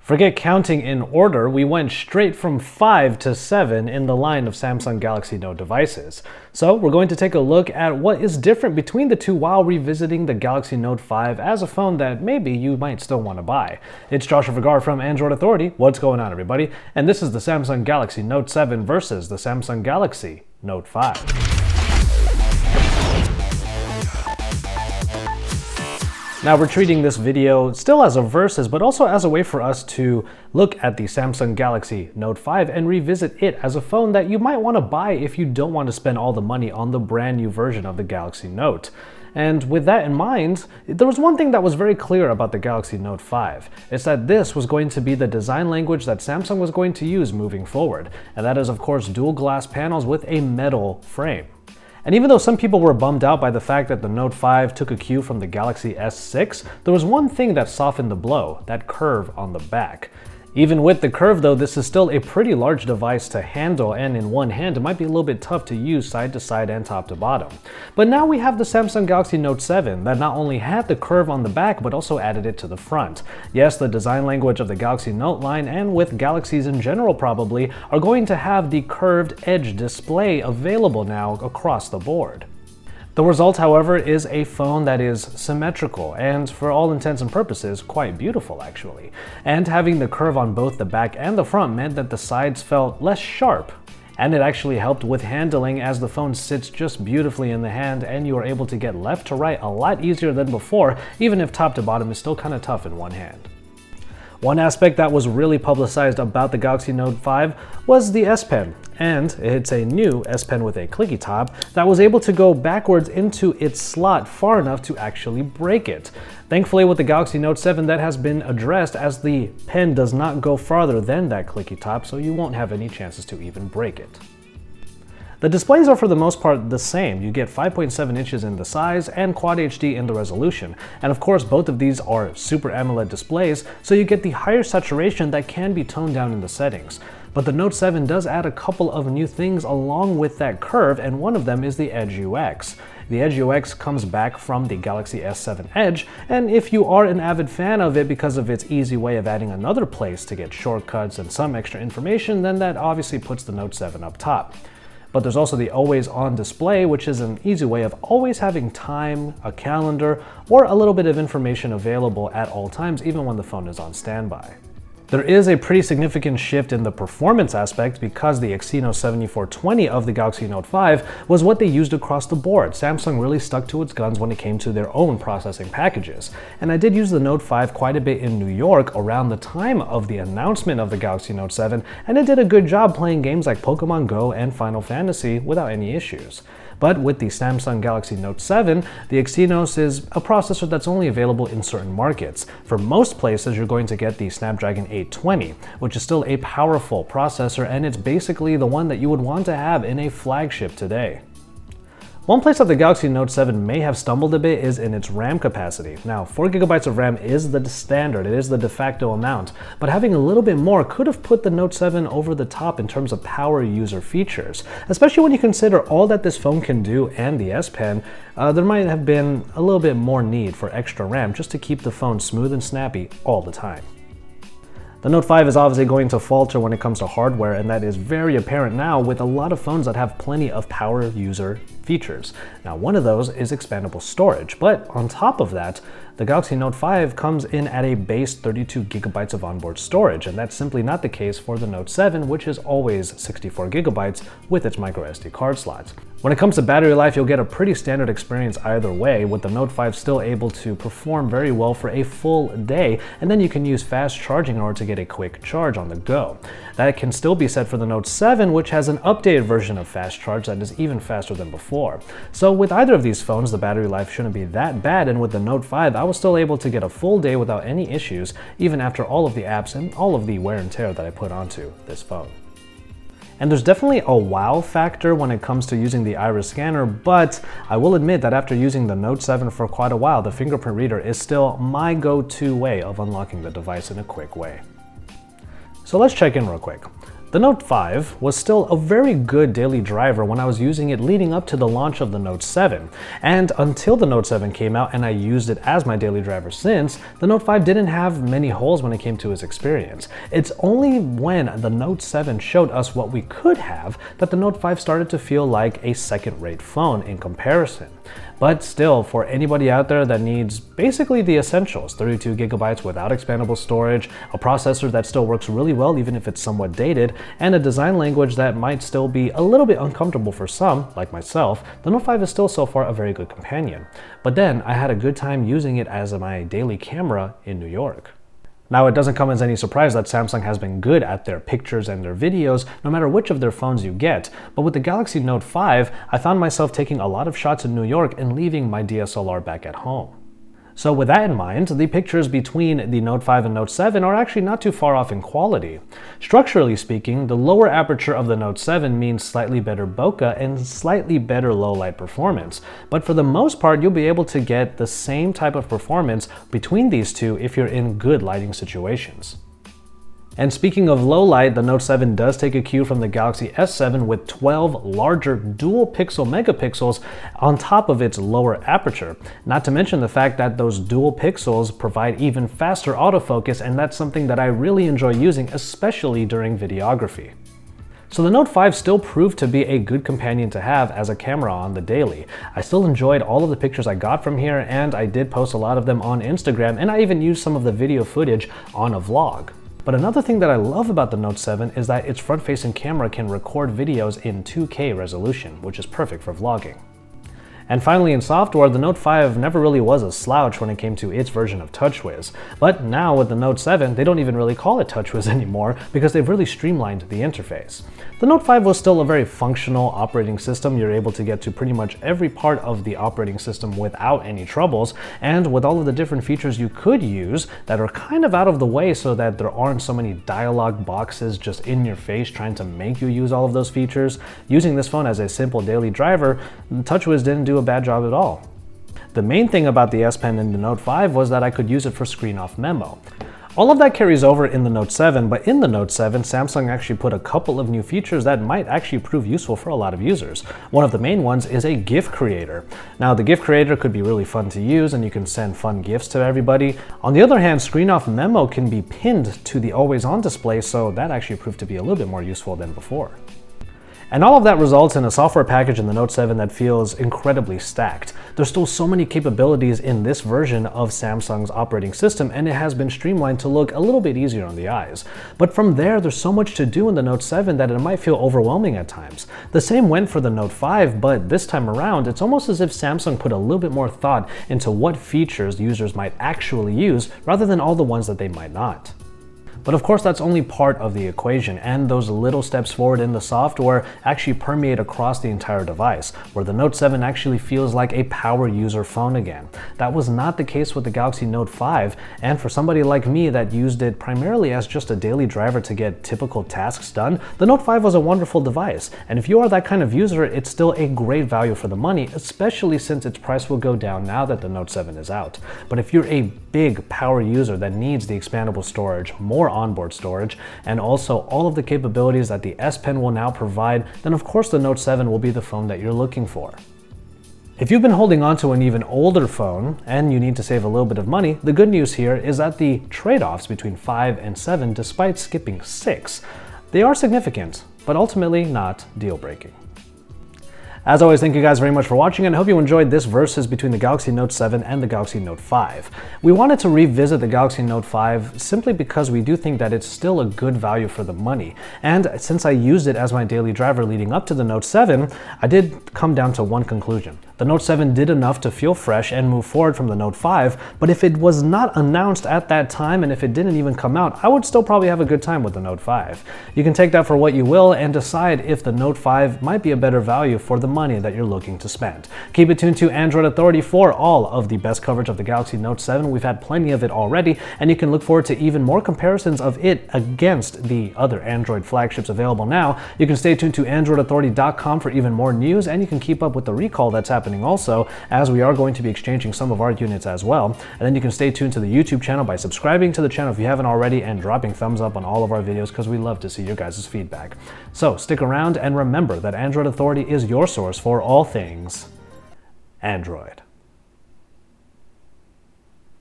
Forget counting in order, we went straight from 5 to 7 in the line of Samsung Galaxy Note devices. So we're going to take a look at what is different between the two while revisiting the Galaxy Note 5 as a phone that maybe you might still want to buy. It's Joshua Vergara from Android Authority. What's going on, everybody? And this is the Samsung Galaxy Note 7 versus the Samsung Galaxy Note 5. Now we're treating this video still as a versus, but also as a way for us to look at the Samsung Galaxy Note 5 and revisit it as a phone that you might want to buy if you don't want to spend all the money on the brand new version of the Galaxy Note. And with that in mind, there was one thing that was very clear about the Galaxy Note 5. It's that this was going to be the design language that Samsung was going to use moving forward. And that is, of course, dual glass panels with a metal frame. And even though some people were bummed out by the fact that the Note 5 took a cue from the Galaxy S6, there was one thing that softened the blow: that curve on the back. Even with the curve though, this is still a pretty large device to handle, and in one hand it might be a little bit tough to use side to side and top to bottom. But now we have the Samsung Galaxy Note 7 that not only had the curve on the back but also added it to the front. Yes, the design language of the Galaxy Note line, and with Galaxies in general probably, are going to have the curved edge display available now across the board. The result, however, is a phone that is symmetrical and, for all intents and purposes, quite beautiful actually. And having the curve on both the back and the front meant that the sides felt less sharp. And it actually helped with handling, as the phone sits just beautifully in the hand and you are able to get left to right a lot easier than before, even if top to bottom is still kind of tough in one hand. One aspect that was really publicized about the Galaxy Note 5 was the S Pen, and it's a new S Pen with a clicky top that was able to go backwards into its slot far enough to actually break it. Thankfully, with the Galaxy Note 7, that has been addressed, as the pen does not go farther than that clicky top, so you won't have any chances to even break it. The displays are for the most part the same. You get 5.7 inches in the size and Quad HD in the resolution. And of course, both of these are Super AMOLED displays, so you get the higher saturation that can be toned down in the settings. But the Note 7 does add a couple of new things along with that curve, and one of them is the Edge UX. The Edge UX comes back from the Galaxy S7 Edge, and if you are an avid fan of it because of its easy way of adding another place to get shortcuts and some extra information, then that obviously puts the Note 7 up top. But there's also the always on display, which is an easy way of always having time, a calendar, or a little bit of information available at all times, even when the phone is on standby. There is a pretty significant shift in the performance aspect because the Exynos 7420 of the Galaxy Note 5 was what they used across the board. Samsung really stuck to its guns when it came to their own processing packages. And I did use the Note 5 quite a bit in New York around the time of the announcement of the Galaxy Note 7, and it did a good job playing games like Pokemon Go and Final Fantasy without any issues. But with the Samsung Galaxy Note 7, the Exynos is a processor that's only available in certain markets. For most places, you're going to get the Snapdragon 820, which is still a powerful processor, and it's basically the one that you would want to have in a flagship today. One place that the Galaxy Note 7 may have stumbled a bit is in its RAM capacity. Now, 4GB of RAM is the standard, it is the de facto amount, but having a little bit more could have put the Note 7 over the top in terms of power user features. Especially when you consider all that this phone can do and the S Pen, there might have been a little bit more need for extra RAM just to keep the phone smooth and snappy all the time. The Note 5 is obviously going to falter when it comes to hardware, and that is very apparent now with a lot of phones that have plenty of power user features. Now, one of those is expandable storage, but on top of that, the Galaxy Note 5 comes in at a base 32GB of onboard storage, and that's simply not the case for the Note 7, which is always 64GB with its microSD card slots. When it comes to battery life, you'll get a pretty standard experience either way, with the Note 5 still able to perform very well for a full day, and then you can use fast charging in order to get a quick charge on the go. That can still be said for the Note 7, which has an updated version of fast charge that is even faster than before. So with either of these phones, the battery life shouldn't be that bad, and with the Note 5, I was still able to get a full day without any issues, even after all of the apps and all of the wear and tear that I put onto this phone. And there's definitely a wow factor when it comes to using the iris scanner, but I will admit that after using the Note 7 for quite a while, the fingerprint reader is still my go-to way of unlocking the device in a quick way. So let's check in real quick. The Note 5 was still a very good daily driver when I was using it leading up to the launch of the Note 7, and until the Note 7 came out and I used it as my daily driver since, the Note 5 didn't have many holes when it came to its experience. It's only when the Note 7 showed us what we could have that the Note 5 started to feel like a second-rate phone in comparison. But still, for anybody out there that needs basically the essentials, 32 gigabytes without expandable storage, a processor that still works really well even if it's somewhat dated, and a design language that might still be a little bit uncomfortable for some, like myself, the Note 5 is still so far a very good companion. But then I had a good time using it as my daily camera in New York. Now, it doesn't come as any surprise that Samsung has been good at their pictures and their videos, no matter which of their phones you get, but with the Galaxy Note 5, I found myself taking a lot of shots in New York and leaving my DSLR back at home. So with that in mind, the pictures between the Note 5 and Note 7 are actually not too far off in quality. Structurally speaking, the lower aperture of the Note 7 means slightly better bokeh and slightly better low light performance, but for the most part you'll be able to get the same type of performance between these two if you're in good lighting situations. And speaking of low light, the Note 7 does take a cue from the Galaxy S7 with 12 larger dual pixel megapixels on top of its lower aperture. Not to mention the fact that those dual pixels provide even faster autofocus, and that's something that I really enjoy using, especially during videography. So the Note 5 still proved to be a good companion to have as a camera on the daily. I still enjoyed all of the pictures I got from here, and I did post a lot of them on Instagram, and I even used some of the video footage on a vlog. But another thing that I love about the Note 7 is that its front-facing camera can record videos in 2K resolution, which is perfect for vlogging. And finally, in software, the Note 5 never really was a slouch when it came to its version of TouchWiz. But now with the Note 7, they don't even really call it TouchWiz anymore because they've really streamlined the interface. The Note 5 was still a very functional operating system. You're able to get to pretty much every part of the operating system without any troubles, and with all of the different features you could use that are kind of out of the way so that there aren't so many dialog boxes just in your face trying to make you use all of those features. Using this phone as a simple daily driver, TouchWiz didn't do a bad job at all. The main thing about the S Pen in the Note 5 was that I could use it for screen-off memo. All of that carries over in the Note 7, but in the Note 7, Samsung actually put a couple of new features that might actually prove useful for a lot of users. One of the main ones is a GIF creator. Now, the GIF creator could be really fun to use and you can send fun GIFs to everybody. On the other hand, screen-off memo can be pinned to the always-on display, so that actually proved to be a little bit more useful than before. And all of that results in a software package in the Note 7 that feels incredibly stacked. There's still so many capabilities in this version of Samsung's operating system, and it has been streamlined to look a little bit easier on the eyes. But from there's so much to do in the Note 7 that it might feel overwhelming at times. The same went for the Note 5, but this time around, it's almost as if Samsung put a little bit more thought into what features users might actually use rather than all the ones that they might not. But of course, that's only part of the equation, and those little steps forward in the software actually permeate across the entire device, where the Note 7 actually feels like a power user phone again. That was not the case with the Galaxy Note 5, and for somebody like me that used it primarily as just a daily driver to get typical tasks done, the Note 5 was a wonderful device. And if you are that kind of user, it's still a great value for the money, especially since its price will go down now that the Note 7 is out. But if you're a big power user that needs the expandable storage, more onboard storage, and also all of the capabilities that the S Pen will now provide, then of course the Note 7 will be the phone that you're looking for. If you've been holding on to an even older phone and you need to save a little bit of money, the good news here is that the trade-offs between 5 and 7, despite skipping 6, they are significant, but ultimately not deal-breaking. As always, thank you guys very much for watching, and I hope you enjoyed this versus between the Galaxy Note 7 and the Galaxy Note 5. We wanted to revisit the Galaxy Note 5 simply because we do think that it's still a good value for the money. And since I used it as my daily driver leading up to the Note 7, I did come down to one conclusion. The Note 7 did enough to feel fresh and move forward from the Note 5, but if it was not announced at that time and if it didn't even come out, I would still probably have a good time with the Note 5. You can take that for what you will and decide if the Note 5 might be a better value for the money that you're looking to spend. Keep it tuned to Android Authority for all of the best coverage of the Galaxy Note 7. We've had plenty of it already, and you can look forward to even more comparisons of it against the other Android flagships available now. You can stay tuned to AndroidAuthority.com for even more news, and you can keep up with the recall that's happening also, as we are going to be exchanging some of our units as well. And then you can stay tuned to the YouTube channel by subscribing to the channel if you haven't already, and dropping thumbs up on all of our videos because we love to see your guys' feedback. So stick around and remember that Android Authority is your source for all things Android.